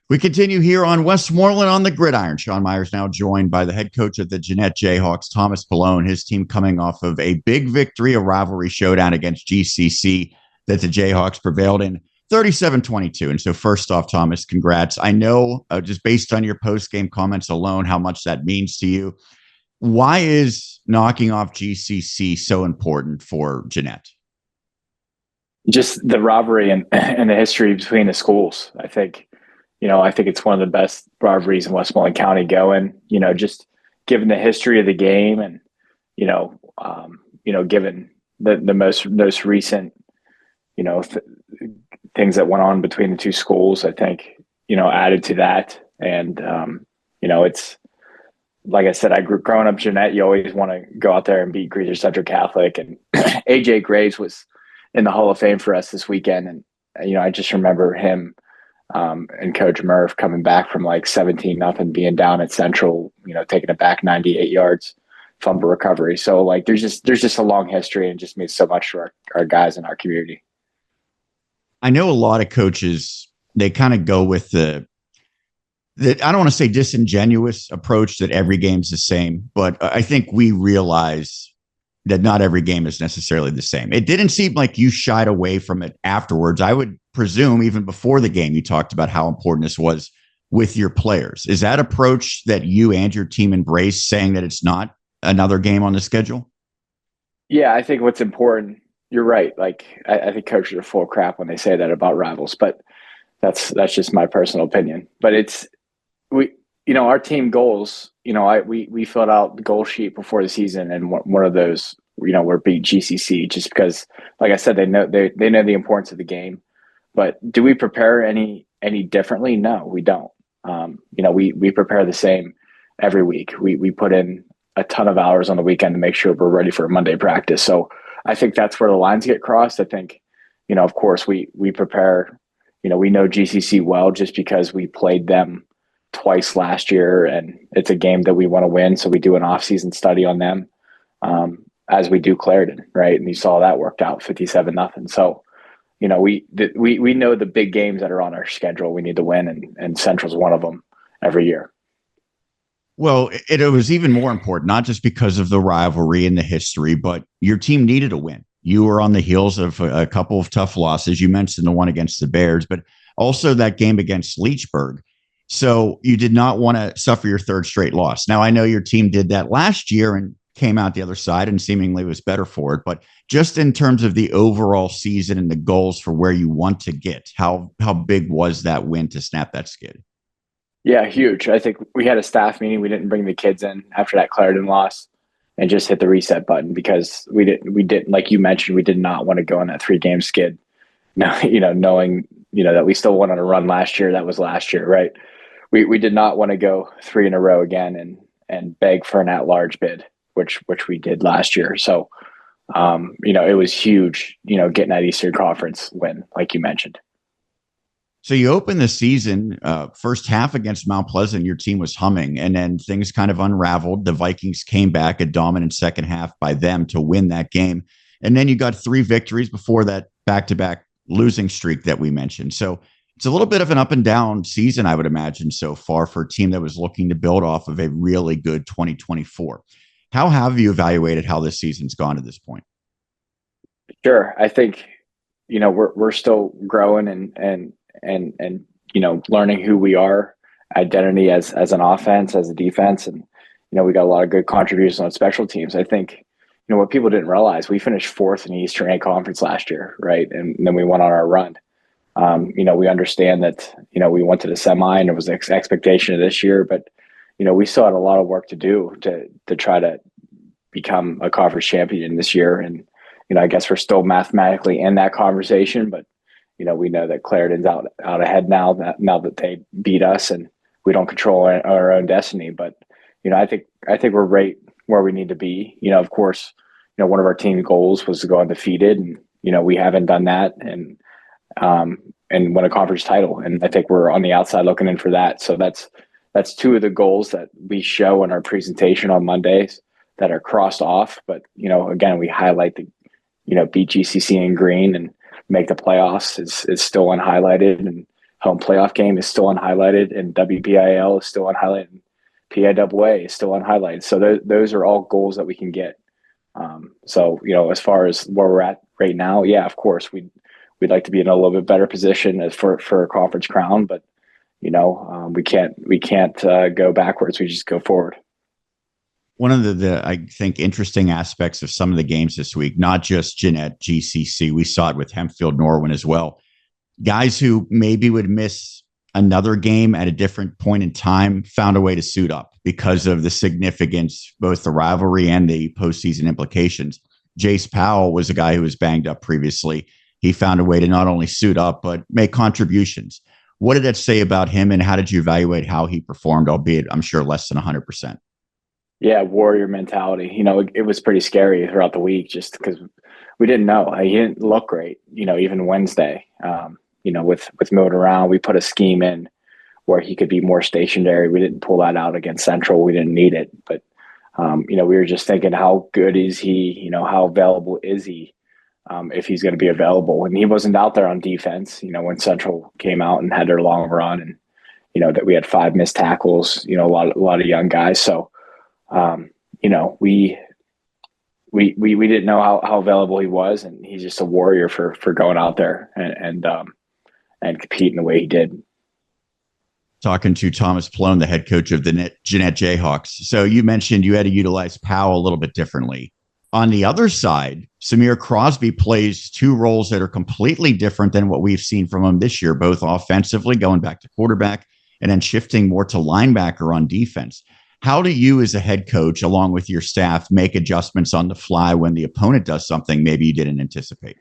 We continue here on Westmoreland on the Gridiron. Sean Meyers now joined by the head coach of the Jeannette Jayhawks, Thomas Paulone. His team coming off of a big victory, a rivalry showdown against GCC that the Jayhawks prevailed in 37-22. And so first off, Thomas, congrats. I know just based on your post-game comments alone how much that means to you. Why is knocking off GCC so important for Jeannette? Just the rivalry and the history between the schools. I think it's one of the best rivalries in Westmoreland County going, just given the history of the game and, given the most recent, things that went on between the two schools, I think, added to that. And, it's, like I said, growing up Jeannette, you always want to go out there and beat Greensburg Central Catholic. And AJ Graves was in the Hall of Fame for us this weekend. And, I just remember him and Coach Murph coming back from like 17-0, being down at Central, taking it back 98 yards, fumble recovery. So like, there's just a long history and just means so much to our guys in our community. I know a lot of coaches, they kind of go with the I don't want to say disingenuous approach that every game's the same, but I think we realize that not every game is necessarily the same. It didn't seem like you shied away from it afterwards. I would presume even before the game, you talked about how important this was with your players. Is that approach that you and your team embrace, saying that it's not another game on the schedule? Yeah, I think what's important, you're right. Like, I think coaches are full of crap when they say that about rivals, but that's just my personal opinion. But our team goals, we filled out the goal sheet before the season, and one of those, we're beat GCC just because, like I said, they know the importance of the game. But do we prepare any differently? No, we don't. We prepare the same every week. We put in a ton of hours on the weekend to make sure we're ready for a Monday practice. So I think that's where the lines get crossed. I think, of course we prepare, we know GCC well just because we played them twice last year, and it's a game that we want to win. So we do an off-season study on them, as we do Clarendon, right? And you saw that worked out 57-0. So, we know the big games that are on our schedule we need to win, and Central's one of them every year. Well, it was even more important, not just because of the rivalry and the history, but your team needed a win. You were on the heels of a couple of tough losses. You mentioned the one against the Bears, but also that game against Leechburg. So you did not want to suffer your third straight loss. Now, I know your team did that last year and came out the other side and seemingly was better for it. But just in terms of the overall season and the goals for where you want to get, how big was that win to snap that skid? Yeah, huge. I think we had a staff meeting. We didn't bring the kids in after that Clarendon loss and just hit the reset button because we didn't, like you mentioned, we did not want to go on that 3-game skid. Now, knowing, that we still went on a run last year. That was last year, right? We did not want to go 3 in a row again and beg for an at-large bid, which we did last year. So, it was huge, getting that Eastern Conference win, like you mentioned. So you opened the season, first half against Mount Pleasant, your team was humming, and then things kind of unraveled. The Vikings came back a dominant second half by them to win that game. And then you got 3 victories before that back-to-back losing streak that we mentioned. So it's a little bit of an up and down season, I would imagine, so far for a team that was looking to build off of a really good 2024. How have you evaluated how this season's gone to this point? Sure. I think, we're still growing and learning who we are, identity as an offense, as a defense. And, we got a lot of good contributions on special teams. I think, what people didn't realize, we finished 4th in the Eastern A Conference last year, right? And then we went on our run. We understand that, we went to the semi and there was an expectation of this year, but, we still had a lot of work to do to try to become a conference champion this year. And, I guess we're still mathematically in that conversation, but, we know that Clarendon's out ahead now that they beat us and we don't control our own destiny. But, I think we're right where we need to be. Of course, one of our team goals was to go undefeated, and, we haven't done that. And win a conference title. And I think we're on the outside looking in for that. So that's 2 of the goals that we show in our presentation on Mondays that are crossed off. But, again, we highlight the, beat GCC in green and make the playoffs is still unhighlighted, and home playoff game is still unhighlighted, and WBIL is still unhighlighted, and PIAA is still unhighlighted. So those are all goals that we can get. So, as far as where we're at right now, yeah, of course, we'd like to be in a little bit better position for a conference crown, but we can't go backwards. We just go forward. One of the I think interesting aspects of some of the games this week, not just Jeannette, GCC, we saw it with Hempfield, Norwin as well. Guys who maybe would miss another game at a different point in time found a way to suit up because of the significance, both the rivalry and the postseason implications. Jace Powell was a guy who was banged up previously. He found a way to not only suit up, but make contributions. What did that say about him, and how did you evaluate how he performed, albeit I'm sure less than 100%? Yeah, warrior mentality. It was pretty scary throughout the week just because we didn't know. He didn't look great, even Wednesday. With moving around, we put a scheme in where he could be more stationary. We didn't pull that out against Central. We didn't need it. But, we were just thinking, how good is he? How available is he if he's going to be available? And he wasn't out there on defense, when Central came out and had their long run and, that we had 5 missed tackles, a lot of young guys. So, we didn't know how available he was, and he's just a warrior for going out there and competing the way he did. Talking to Thomas Paulone, the head coach of the Jeannette Jayhawks. So you mentioned you had to utilize Powell a little bit differently. On the other side, Samir Crosby plays 2 roles that are completely different than what we've seen from him this year, both offensively, going back to quarterback, and then shifting more to linebacker on defense. How do you as a head coach, along with your staff, make adjustments on the fly when the opponent does something maybe you didn't anticipate?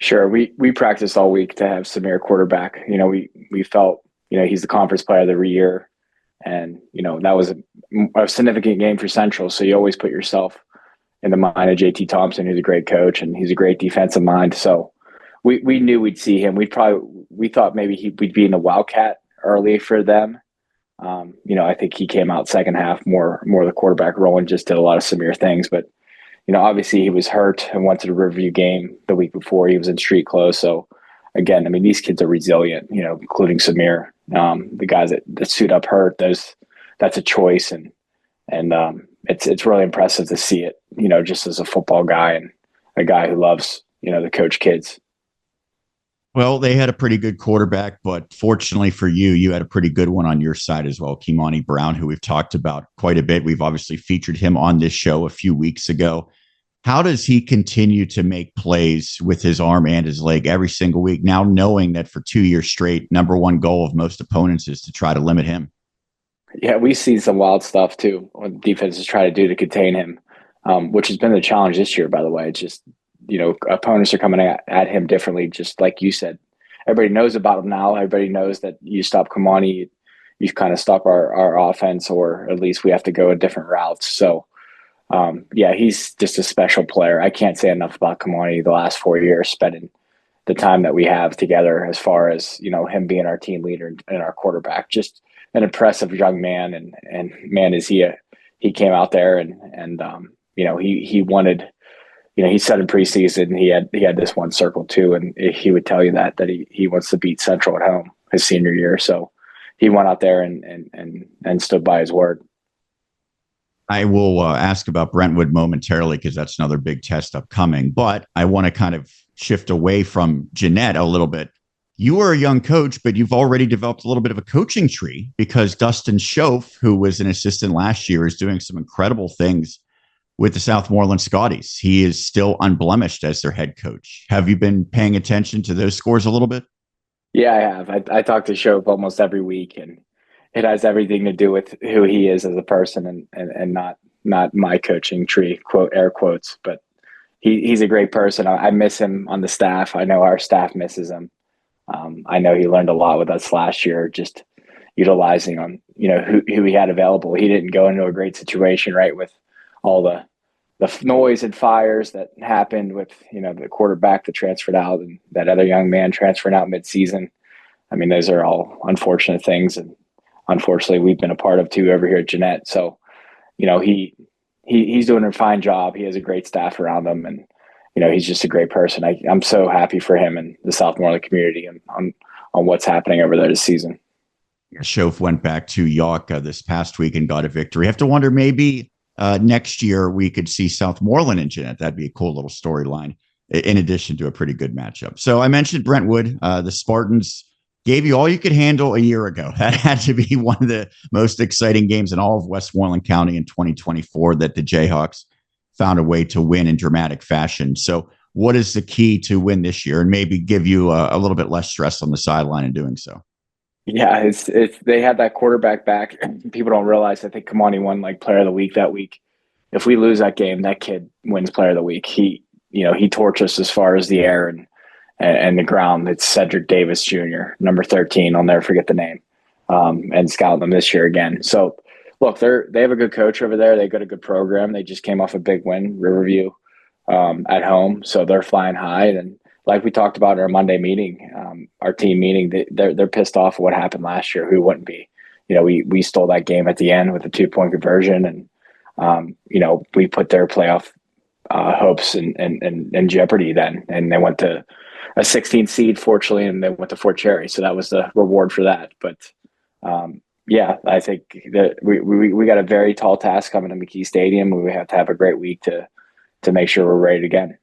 Sure. We practiced all week to have Samir quarterback. We felt, he's the conference player of the year. And, that was a significant game for Central. So you always put yourself in the mind of JT Thompson, who's a great coach and he's a great defensive mind. So we knew we'd see him. We thought maybe we'd be in the Wildcat early for them. I think he came out second half more the quarterback role and just did a lot of Samir things. But, obviously he was hurt and went to the Riverview game the week before. He was in street clothes. So again, these kids are resilient, including Samir. The guys that suit up hurt, that's a choice. And it's really impressive to see it, just as a football guy and a guy who loves, to coach kids. Well, they had a pretty good quarterback, but fortunately for you, you had a pretty good one on your side as well. Kimani Brown, who we've talked about quite a bit. We've obviously featured him on this show a few weeks ago. How does he continue to make plays with his arm and his leg every single week, now knowing that for 2 years straight, number one goal of most opponents is to try to limit him? Yeah, we see some wild stuff too, what defenses try to do to contain him, which has been the challenge this year, by the way. It's just, opponents are coming at him differently, just like you said. Everybody knows about him now. Everybody knows that you stop Kimani, you kind of stop our offense, or at least we have to go a different routes. So, he's just a special player. I can't say enough about Kimani the last 4 years, spending the time that we have together as far as, him being our team leader and our quarterback. Just an impressive young man. And man, is he came out there and he wanted, he said in preseason he had this one circle too, and he would tell you that he wants to beat Central at home his senior year. So he went out there and stood by his word. I will ask about Brentwood momentarily because that's another big test upcoming. But I want to kind of shift away from Jeannette a little bit. You are a young coach, but you've already developed a little bit of a coaching tree because Dustin Schoaf, who was an assistant last year, is doing some incredible things with the Southmoreland Scotties. He is still unblemished as their head coach. Have you been paying attention to those scores a little bit? Yeah, I have. I talk to Schoaf almost every week, and it has everything to do with who he is as a person and not my coaching tree, quote, air quotes, but he's a great person. I miss him on the staff. I know our staff misses him. I know he learned a lot with us last year, just utilizing on, who he had available. He didn't go into a great situation, right, with all the noise and fires that happened with, the quarterback that transferred out and that other young man transferring out midseason. Those are all unfortunate things. And unfortunately, we've been a part of too over here at Jeannette. So, he's doing a fine job. He has a great staff around him, and he's just a great person. I'm so happy for him and the Southmoreland community and what's happening over there this season. Schoaf went back to York this past week and got a victory. I have to wonder, maybe next year we could see Southmoreland and Jeannette. That'd be a cool little storyline in addition to a pretty good matchup. So I mentioned Brentwood. The Spartans gave you all you could handle a year ago. That had to be one of the most exciting games in all of Westmoreland County in 2024 that the Jayhawks found a way to win in dramatic fashion. So what is the key to win this year and maybe give you a little bit less stress on the sideline in doing so? Yeah, it's they had that quarterback back. People don't realize, I think Kamani won like player of the week that week. If we lose that game, that kid wins player of the week. He torched us as far as the air and the ground. It's Cedric Davis Jr., number 13. I'll never forget the name. And scouting them this year again. So look, they have a good coach over there. They got a good program. They just came off a big win, Riverview, at home. So they're flying high. And like we talked about in our Monday meeting, our team meeting, they're pissed off at what happened last year. Who wouldn't be? We stole that game at the end with a 2-point conversion, and we put their playoff hopes in jeopardy then, and they went to a 16 seed, fortunately, and they went to Fort Cherry. So that was the reward for that. But I think that we got a very tall task coming to McKee Stadium. We have to have a great week to make sure we're ready again.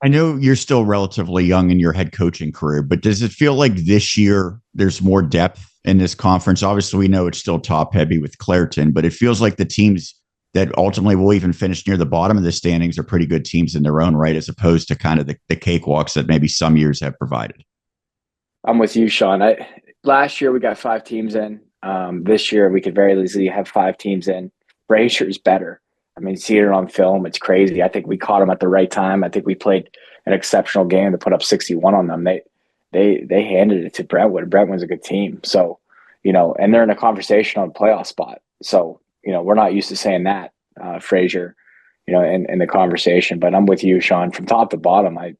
I know you're still relatively young in your head coaching career, but does it feel like this year there's more depth in this conference? Obviously, we know it's still top heavy with Clairton, but it feels like the teams that ultimately will even finish near the bottom of the standings are pretty good teams in their own right, as opposed to kind of the cakewalks that maybe some years have provided. I'm with you, Sean. Last year we got 5 teams in. This year we could very easily have 5 teams in. Frazier's better. I mean, seeing it on film, it's crazy. I think we caught them at the right time. I think we played an exceptional game to put up 61 on them. They handed it to Brentwood. Brentwood's a good team. So, and they're in a conversation on a playoff spot. So, we're not used to saying that, Frazier, in the conversation. But I'm with you, Sean, from top to bottom. I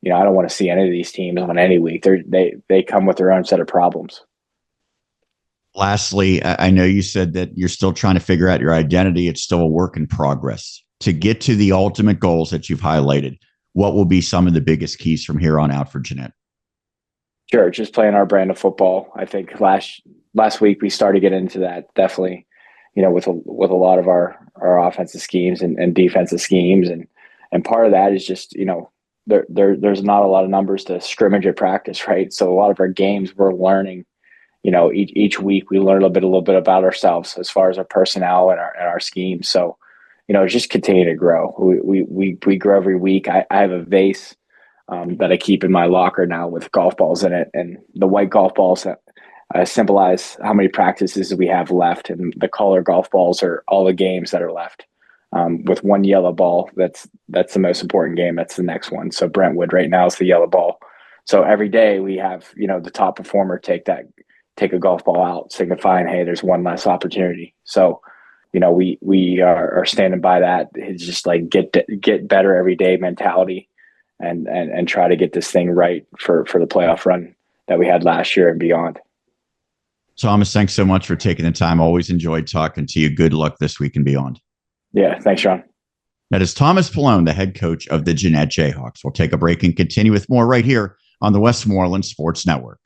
don't want to see any of these teams on any week. They come with their own set of problems. Lastly, I know you said that you're still trying to figure out your identity. It's still a work in progress. To get to the ultimate goals that you've highlighted, what will be some of the biggest keys from here on out for Jeannette? Sure, just playing our brand of football. I think last week we started getting into that, definitely, with a lot of our offensive schemes and defensive schemes. And part of that is just, there's not a lot of numbers to scrimmage at practice, right? So a lot of our games we're learning. Each week we learn a little bit about ourselves as far as our personnel and our schemes. So, just continue to grow. We grow every week. I have a vase that I keep in my locker now with golf balls in it, and the white golf balls symbolize how many practices we have left, and the color golf balls are all the games that are left. With one yellow ball, that's the most important game. That's the next one. So Brentwood right now is the yellow ball. So every day we have the top performer take a golf ball out, signifying, hey, there's one less opportunity. So, we are standing by that. It's just like get better every day mentality, and try to get this thing right for the playoff run that we had last year and beyond. Thomas, thanks so much for taking the time. Always enjoyed talking to you. Good luck this week and beyond. Yeah, thanks, Sean. That is Thomas Paulone, the head coach of the Jeannette Jayhawks. We'll take a break and continue with more right here on the Westmoreland Sports Network.